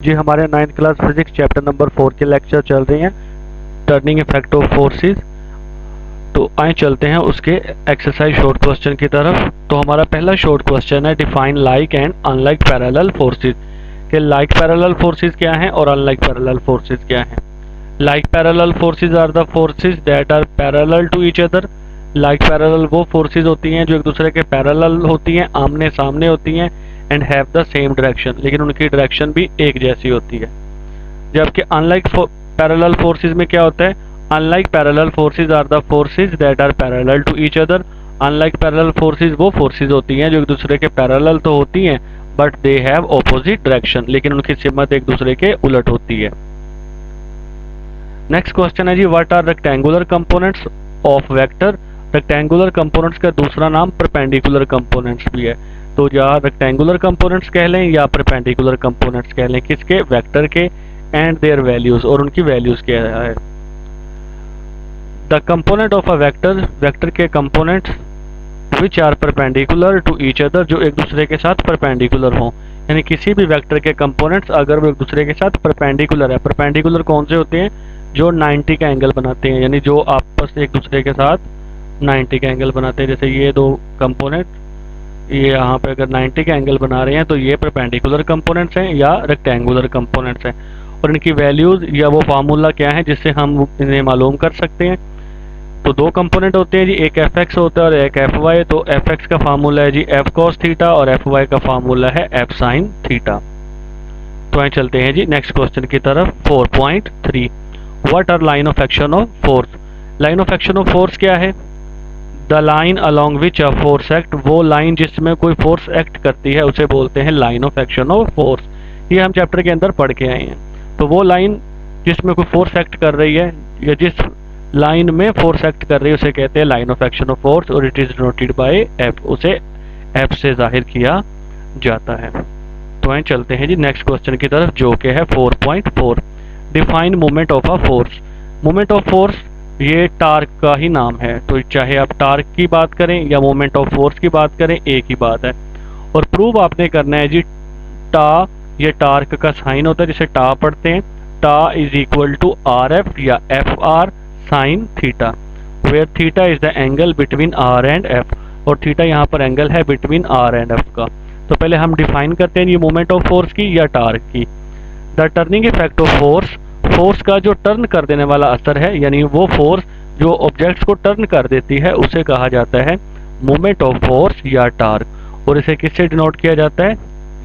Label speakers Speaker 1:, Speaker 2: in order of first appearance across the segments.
Speaker 1: जी हमारे 9th class physics chapter number 4 के lecture चल रहे हैं, टर्निंग इफेक्ट ऑफ फोर्सेस। तो आए चलते हैं उसके एक्सरसाइज शॉर्ट क्वेश्चन की तरफ। तो हमारा पहला शॉर्ट क्वेश्चन है, define like and unlike parallel forces. कि लाइक पैरेलल फोर्सेस क्या हैं और अनलाइक पैरेलल फोर्सेस क्या हैं। Like parallel forces are the forces that are parallel to each other. Like parallel वो फोर्सेस होती हैं जो एक दूसरे के पैरेलल होती हैं, आमने सामने होती हैं, and have the same direction, लेकिन उनकी डायरेक्शन भी एक जैसी होती है। जबकि अनलाइक पैरेलल फोर्सेस में क्या होता है, unlike parallel forces are the forces that are parallel to each other. Unlike parallel forces वो फोर्सेस होती हैं जो एक दूसरे के पैरेलल तो होती हैं but they have opposite direction, लेकिन उनकी सिमत एक दूसरे के उलट होती है। नेक्स्ट क्वेश्चन है जी, what are rectangular components of vector. Rectangular components का दूसरा नाम परपेंडिकुलर कंपोनेंट्स भी है। तो या रेक्टेंगुलर कंपोनेंट्स कह लें या परपेंडिकुलर कंपोनेंट्स कह लें, किसके, वेक्टर के, एंड देयर वैल्यूज, और उनकी वैल्यूज क्या है। The component of a vector, vector के components which are perpendicular to each other, जो एक दूसरे के साथ परपेंडिकुलर हों। यानी किसी भी वेक्टर के कंपोनेंट्स अगर वो एक दूसरे के साथ परपेंडिकुलर है। परपेंडिकुलर कौन से होते हैं, जो 90 का एंगल बनाते हैं, यानी जो आपस एक दूसरे के साथ 90 का एंगल बनाते हैं। जैसे ये दो कंपोनेंट, ये यहाँ पे अगर 90 का एंगल बना रहे हैं तो ये परपेंडिकुलर कंपोनेंट्स हैं या रेक्टेंगुलर कंपोनेंट्स हैं। और इनकी वैल्यूज या वो फार्मूला क्या है जिससे हम इन्हें मालूम कर सकते हैं। तो दो कंपोनेंट होते हैं जी, एक एफ एक्स होता है और एक एफ वाई। तो एफ एक्स का फार्मूला है जी एफ कॉस थीटा और एफ वाई का फार्मूला है एफ साइन थीटा। तो आए चलते हैं जी नेक्स्ट क्वेश्चन की तरफ। 4.3, what are line of action of force. Line of action of force क्या है, the line along which a force act, वो लाइन जिसमें कोई फोर्स एक्ट करती है उसे बोलते हैं line of action of force. ये हम चैप्टर के अंदर पढ़ के आए हैं। तो वो लाइन जिसमें कोई फोर्स एक्ट कर रही है या जिस लाइन में फोर्स एक्ट कर रही है उसे कहते हैं line of action of force, और it is denoted by F, उसे एफ से जाहिर किया जाता है। तो आए चलते हैं जी नेक्स्ट क्वेश्चन की तरफ जो कि है 4.4, define moment of a force. Moment of force ये टार्क का ही नाम है। तो चाहे आप टार्क की बात करें या मोमेंट ऑफ फोर्स की बात करें, एक ही बात है। और प्रूव आपने करना है जी, टा ये टार्क का साइन होता है जिसे टा पढ़ते हैं। Tau is equal to r F या F r sine theta, where theta is the angle between r and F, और थीटा यहाँ पर एंगल है बिटवीन आर एंड एफ का। तो पहले हम डिफाइन करते हैं ये मोमेंट ऑफ फोर्स की या टार्क की। The turning effect of force, force का जो टर्न कर देने वाला असर है, यानी वो फोर्स जो ऑब्जेक्ट्स को टर्न कर देती है उसे कहा जाता है मोमेंट ऑफ फोर्स या टार्क। और इसे किससे डिनोट किया जाता है,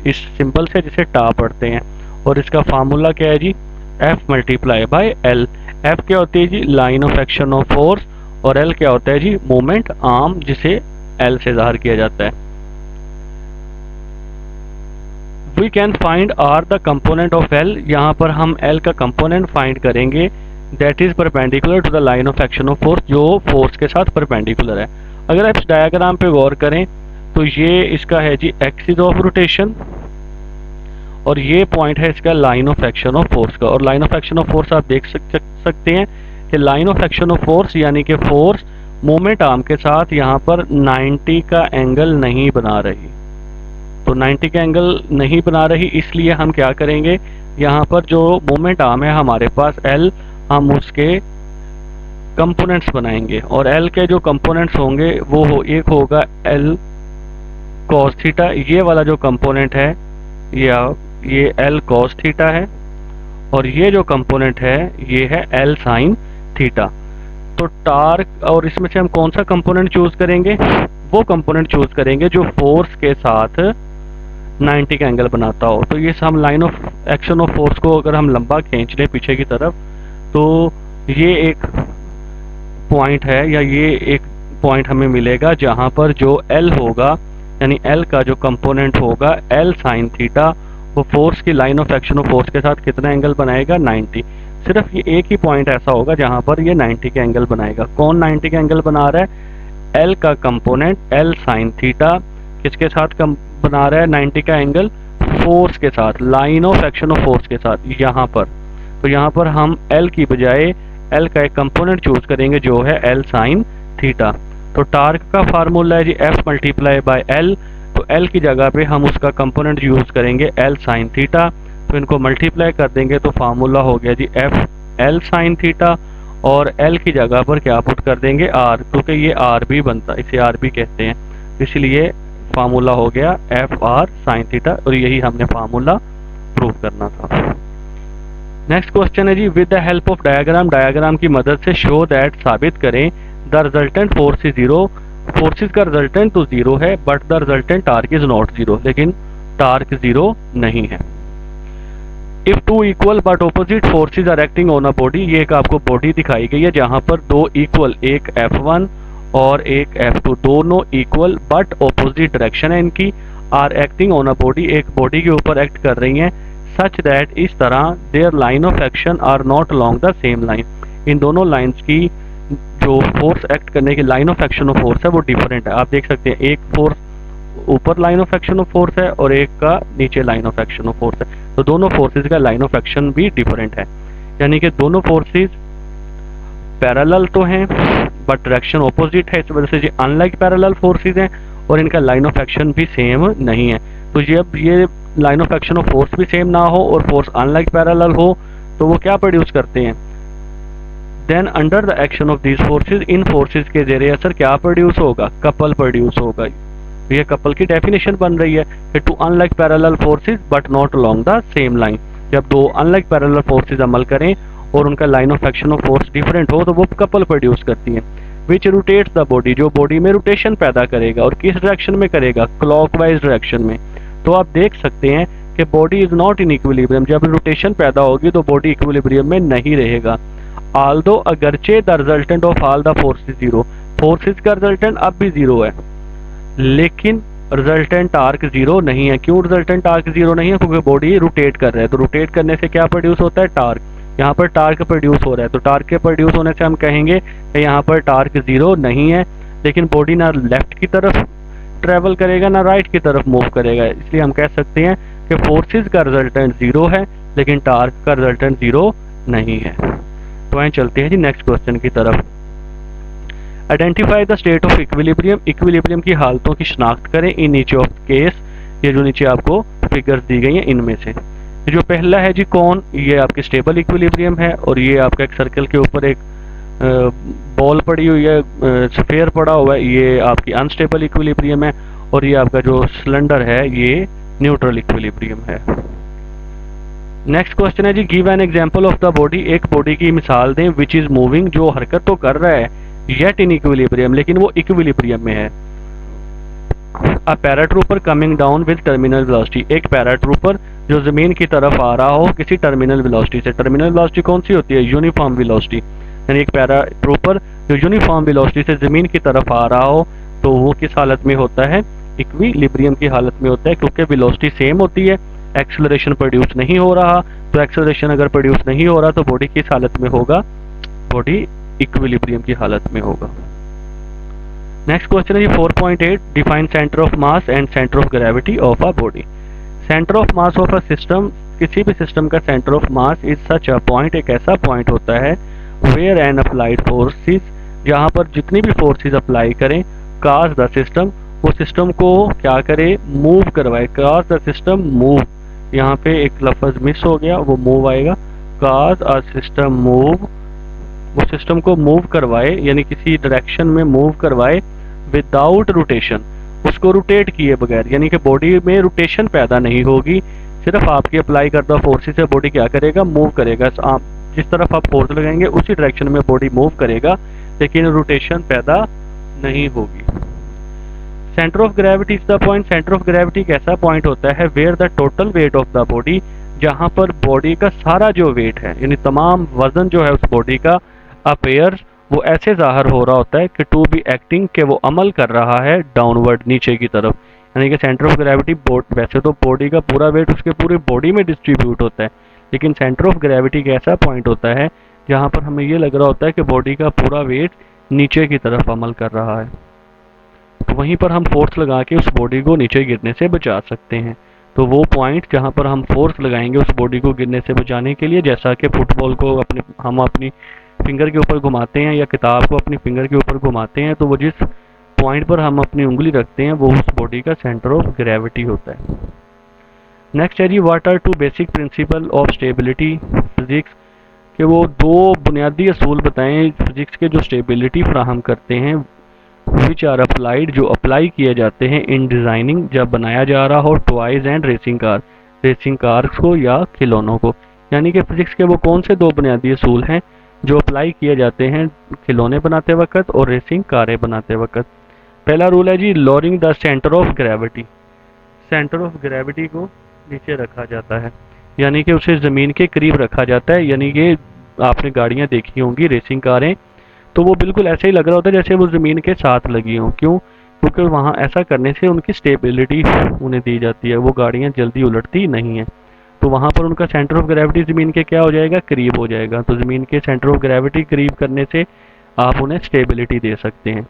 Speaker 1: इस सिंबल से जिसे टा पढ़ते हैं। और इसका फार्मूला क्या है जी, F multiply by L. F क्या होती है जी, line of action of force, और एल क्या होता है जी, मोमेंट आर्म, जिसे एल से जाहिर किया जाता है। We can find R the component of L, यहाँ पर हम L का कंपोनेंट फाइंड करेंगे, that is perpendicular to the line of action of force, जो फोर्स के साथ परपेंडिकुलर है। अगर आप इस डायग्राम पे गौर करें तो ये इसका है जी एक्सिस ऑफ रोटेशन, और ये पॉइंट है इसका line of action of force का। और line of action of force आप देख सकते हैं कि line of action of force यानी कि फोर्स मोमेंट आर्म के साथ यहाँ पर 90 का एंगल नहीं बना रही। तो 90 का एंगल नहीं बना रही, इसलिए हम क्या करेंगे, यहाँ पर जो मोमेंट आर्म है हमारे पास L, हम उसके कंपोनेंट्स बनाएंगे। और L के जो कंपोनेंट्स होंगे वो एक होगा L cos थीटा, ये वाला जो कंपोनेंट है या ये L cos थीटा है, और ये जो कंपोनेंट है ये है L sin थीटा। तो टार्क, और इसमें से हम कौन सा कंपोनेंट चूज करेंगे, वो कंपोनेंट चूज करेंगे जो फोर्स के साथ 90 का एंगल बनाता हो। तो ये हम line of action of force को अगर हम लंबा खींच लें पीछे की तरफ, तो ये एक पॉइंट है या ये एक पॉइंट हमें मिलेगा जहां पर जो L होगा, यानी L का जो कंपोनेंट होगा L साइन थीटा, वो फोर्स की line of action of force के साथ कितना एंगल बनाएगा, 90। सिर्फ ये एक ही पॉइंट ऐसा होगा जहां पर ये 90 का एंगल बनाएगा। कौन 90 का एंगल बना रहा है, L का कंपोनेंट L साइन थीटा किसके साथ बना रहा है 90 का एंगल, फोर्स के साथ, line of action of force के साथ यहाँ पर। तो यहाँ पर हम L की बजाय L का एक कंपोनेंट चूज करेंगे जो है L साइन थीटा। तो टार्क का फार्मूला है जी F मल्टीप्लाई बाय L। तो L की जगह पे हम उसका कंपोनेंट यूज करेंगे L साइन थीटा। तो इनको मल्टीप्लाई कर देंगे तो फार्मूला हो गया जी एफ एल साइन थीटा, और एल की जगह पर क्या पुट कर देंगे आर, क्योंकि ये आर भी बनता, इसे आर भी कहते हैं, इसलिए फार्मूला हो गया एफ आर साइन थीटा, और यही हमने फार्मूला प्रूव करना था। नेक्स्ट क्वेश्चन है जी with the help of diagram, diagram की मदद से शो दैट, साबित करें the resultant force is zero, forces का रिजल्टेंट तो जीरो है but the resultant torque is not zero, लेकिन टार्क जीरो नहीं है। If two equal but opposite forces are acting on a body, ये एक आपको बॉडी दिखाई गई है जहां पर दो इक्वल, एक F1 और एक F2, दोनों इक्वल बट ऑपोजिट डायरेक्शन है इनकी, are acting on a body, एक बॉडी के ऊपर एक्ट कर रही हैं, सच दैट, इस तरह, their line of action are not along the same line, इन दोनों लाइंस की जो फोर्स एक्ट करने की line of action of force है वो डिफरेंट है। आप देख सकते हैं एक फोर्स ऊपर line of action of force है और एक का नीचे line of action of force है, तो दोनों फोर्सेस का लाइन ऑफ एक्शन भी डिफरेंट है, यानी कि दोनों फोर्सेस पैरेलल तो हैं बट डायरेक्शन ऑपोजिट है, इस वजह से ये अनलाइक पैरेलल फोर्सेस हैं और इनका लाइन ऑफ एक्शन भी सेम नहीं है। तो जब ये line of action of force भी सेम ना हो और फोर्स अनलाइक पैरेलल हो तो वो क्या प्रोड्यूस करते हैं, then under the action of these forces, इन फोर्सेस के जेरे असर क्या प्रोड्यूस होगा, कपल प्रोड्यूस होगा। ये कपल की डेफिनेशन बन रही है कि two unlike parallel forces but not along the same line, जब दो अनलाइक पैरेलल फोर्सेस अमल करें और उनका line of action of force different हो तो वो कपल प्रोड्यूस करती हैं। विच रोटेट्स द बॉडी, जो बॉडी में रोटेशन पैदा करेगा, और किस डायरेक्शन में करेगा, क्लॉकवाइज डायरेक्शन में। तो आप देख सकते हैं कि body is not in equilibrium, जब रोटेशन पैदा होगी तो बॉडी इक्विलिब्रियम में नहीं रहेगा। आल्दो अगरचे the resultant of all the forces zero, forces का रिजल्टेंट अब भी जीरो है लेकिन रिजल्टेंट टार्क जीरो नहीं है। क्यों रिजल्टेंट टार्क जीरो नहीं है, क्योंकि बॉडी रोटेट कर रहा है, तो रोटेट करने से क्या प्रोड्यूस होता है, टार्क। यहाँ पर टार्क प्रोड्यूस हो रहा है, तो टार्क के प्रोड्यूस होने से हम कहेंगे कि यहाँ पर टार्क जीरो नहीं है, लेकिन बॉडी ना लेफ्ट की तरफ ट्रेवल करेगा ना राइट की तरफ मूव करेगा, इसलिए हम कह सकते हैं कि फोर्सेस का रिजल्टेंट जीरो है लेकिन टार्क का रिजल्टेंट जीरो नहीं है। तो आइए चलते हैं जी नेक्स्ट क्वेश्चन की तरफ। Identify the state of equilibrium, equilibrium की हालतों की शिनाख्त करें इन नीचे ऑफ केस, ये जो नीचे आपको फिगर्स दी गई हैं इनमें से। जो पहला है जी कौन, ये आपकी स्टेबल इक्विलिब्रियम है, और ये आपका एक सर्कल के ऊपर एक बॉल पड़ी हुई है, स्फीयर पड़ा हुआ है, ये आपकी अनस्टेबल इक्विलिब्रियम है, और ये आपका जो सिलेंडर है ये न्यूट्रल इक्विलिब्रियम है। नेक्स्ट क्वेश्चन है जी give an example of the body, एक बॉडी की मिसाल दें विच इज मूविंग, जो हरकत तो कर रहा है येट इन इक्विलिब्रियम, लेकिन वो इक्विलिब्रियम में है। अ paratrooper coming down with terminal velocity, एक पैराट्रूपर जो जमीन की तरफ आ रहा हो किसी टर्मिनल वेलोसिटी से, टर्मिनल वेलोसिटी कौन सी होती है, यूनिफॉर्म वेलोसिटी, यानी एक पैराट्रूपर जो यूनिफॉर्म वेलोसिटी से जमीन की तरफ आ रहा हो तो वो किस हालत में होता है, इक्विलिब्रियम की हालत में होता है, क्योंकि वेलोसिटी सेम होती है, एक्सेलरेशन प्रोड्यूस नहीं हो रहा, तो एक्सेलरेशन अगर प्रोड्यूस नहीं हो रहा तो बॉडी किस हालत में होगा, बॉडी इक्विलिब्रियम की हालत में होगा। नेक्स्ट क्वेश्चन है जी 4.8 define centre of mass and centre of gravity of a body. Centre of mass of a system, किसी भी सिस्टम का centre of mass is such a point, एक ऐसा पॉइंट होता है वेयर एन अप्लाइड फोर्सेस, जहां पर जितनी भी फोर्सेस अप्लाई करें, काज द सिस्टम, वो सिस्टम को क्या करे, मूव करवाए, काज द सिस्टम मूव, यहाँ पे एक लफ्ज मिस हो गया वो मूव आएगा, काज अ सिस्टम मूव, वो सिस्टम को मूव करवाए यानी किसी डायरेक्शन में मूव करवाए विदाउट रोटेशन, उसको रोटेट किए बगैर, यानी कि बॉडी में रोटेशन पैदा नहीं होगी, सिर्फ आपकी अप्लाई करदा फोर्सेस से बॉडी क्या करेगा, मूव करेगा, आप जिस तरफ आप फोर्स लगाएंगे उसी डायरेक्शन में बॉडी मूव करेगा लेकिन रोटेशन पैदा नहीं होगी। Centre of gravity is the point, centre of gravity एक ऐसा पॉइंट होता है where the total weight of the body, जहां पर बॉडी का सारा जो वेट है यानी तमाम वजन जो है उस बॉडी का अपीयर्स वो ऐसे जाहिर हो रहा होता है कि टू बी एक्टिंग के वो अमल कर रहा है डाउनवर्ड, नीचे की तरफ, यानी कि सेंटर ऑफ ग्रेविटी वैसे तो बॉडी का पूरा वेट उसके पूरी बॉडी में डिस्ट्रीब्यूट होता है, लेकिन सेंटर ऑफ ग्रेविटी एक ऐसा पॉइंट होता है जहां पर हमें ये लग रहा होता है कि बॉडी का पूरा वेट नीचे की तरफ अमल कर रहा है, तो वहीं पर हम फोर्स लगा के उस बॉडी को नीचे गिरने से बचा सकते हैं। तो वो पॉइंट जहां पर हम फोर्स लगाएंगे उस बॉडी को गिरने से बचाने के लिए, जैसा कि फुटबॉल को हम अपनी फिंगर के ऊपर घुमाते हैं या किताब को अपनी फिंगर के ऊपर घुमाते हैं, तो वो जिस पॉइंट पर हम अपनी उंगली रखते हैं वो उस बॉडी का सेंटर ऑफ ग्रेविटी होता है। नेक्स्ट है जी what are two basic principle of stability physics, के वो दो बुनियादी असूल बताएं फिजिक्स के जो स्टेबिलिटी फराहम करते हैं, विच आर अप्लाइड जो अप्लाई किए जाते हैं इन डिज़ाइनिंग जब बनाया जा रहा हो टॉयज एंड रेसिंग कार्स को या खिलौनों को। यानी कि फिजिक्स के वो कौन से दो बुनियादी असूल हैं जो अप्लाई किए जाते हैं खिलौने बनाते वक्त और रेसिंग कारें बनाते वक्त। पहला रूल है जी lowering the centre of gravity, centre of gravity को नीचे रखा जाता है, यानी कि उसे ज़मीन के करीब रखा जाता है। यानी कि आपने गाड़ियाँ देखी होंगी रेसिंग कारें, तो वो बिल्कुल ऐसे ही लग रहा होता है जैसे वो ज़मीन के साथ लगी हों। क्यों? क्योंकि वहाँ ऐसा करने से उनकी स्टेबिलिटी उन्हें दी जाती है, वो गाड़ियाँ जल्दी उलटती नहीं हैं। तो वहाँ पर उनका सेंटर ऑफ ग्रेविटी ज़मीन के क्या हो जाएगा, करीब हो जाएगा। तो ज़मीन के सेंटर ऑफ ग्रेविटी करीब करने से आप उन्हें स्टेबिलिटी दे सकते हैं।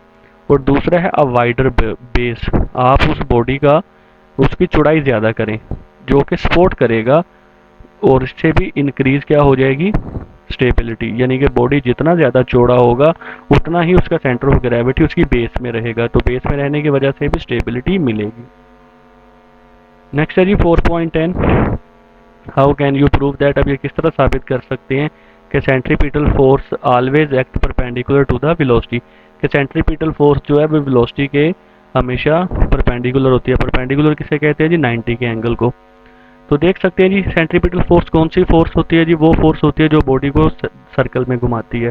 Speaker 1: और दूसरा है अ वाइडर बेस, आप उस बॉडी का उसकी चौड़ाई ज़्यादा करें जो कि सपोर्ट करेगा, और इससे भी इंक्रीज़ क्या हो जाएगी, स्टेबिलिटी। यानी कि बॉडी जितना ज़्यादा चौड़ा होगा उतना ही उसका सेंटर ऑफ ग्रेविटी उसकी बेस में रहेगा, तो बेस में रहने की वजह से भी स्टेबिलिटी मिलेगी। नेक्स्ट है जी 4.10 how can you prove that, अब ये किस तरह साबित कर सकते हैं कि centripetal force always act perpendicular to the velocity, कि सेंट्रीपिटल फोर्स जो है वो वेलोसिटी के हमेशा परपेंडिकुलर होती है। परपेंडिकुलर किसे कहते हैं जी, 90 के एंगल को। तो देख सकते हैं जी सेंट्रीपिटल फोर्स कौन सी फोर्स होती है जी, वो फोर्स होती है जो बॉडी को सर्कल में घुमाती है।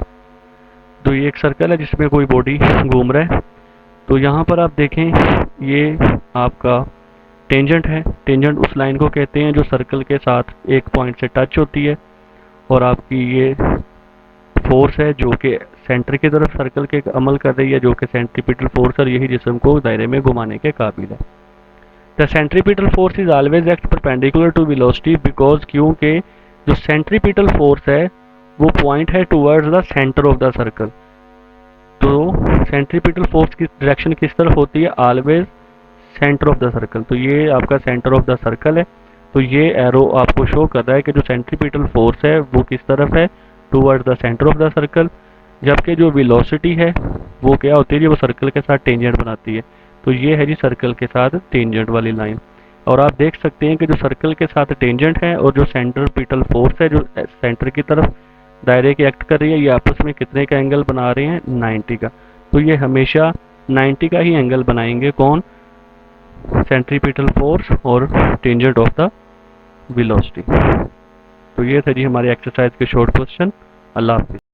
Speaker 1: तो ये एक सर्कल है जिसमें कोई बॉडी घूम रहा है। तो यहाँ पर आप देखें ये आपका टेंजेंट है, टेंजेंट उस लाइन को कहते हैं जो सर्कल के साथ एक पॉइंट से टच होती है, और आपकी ये फोर्स है जो कि सेंटर की तरफ सर्कल के अमल कर रही है, जो कि सेंट्रीपिटल फोर्स और यही जिस्म को दायरे में घुमाने के काबिल है। The centripetal force is always act perpendicular to velocity because, क्योंकि जो सेंट्रीपिटल फोर्स है वो पॉइंट है towards the centre of the circle. तो सेंट्रीपिटल फोर्स की डायरेक्शन किस तरफ होती है, always center of the circle. तो ये आपका सेंटर ऑफ द सर्कल है। तो ये एरो आपको शो कर रहा है कि जो सेंट्रीपिटल फोर्स है वो किस तरफ है, towards the centre of the circle. जबकि जो वेलोसिटी है वो क्या होती है जी, वो सर्कल के साथ टेंजेंट बनाती है। तो ये है जी सर्कल के साथ टेंजेंट वाली लाइन। और आप देख सकते हैं कि जो सर्कल के साथ टेंजेंट है और जो सेंट्रीपिटल फोर्स है जो सेंटर की तरफ दायरे के एक्ट कर रही है, ये आपस में कितने का एंगल बना रहे हैं, 90 का। तो ये हमेशा 90 का ही एंगल बनाएंगे, कौन, सेंट्रीपिटल फोर्स और टेंजेंट ऑफ द वेलोसिटी। तो ये था जी हमारे एक्सरसाइज के शॉर्ट क्वेश्चन। अल्लाह हाफिज़।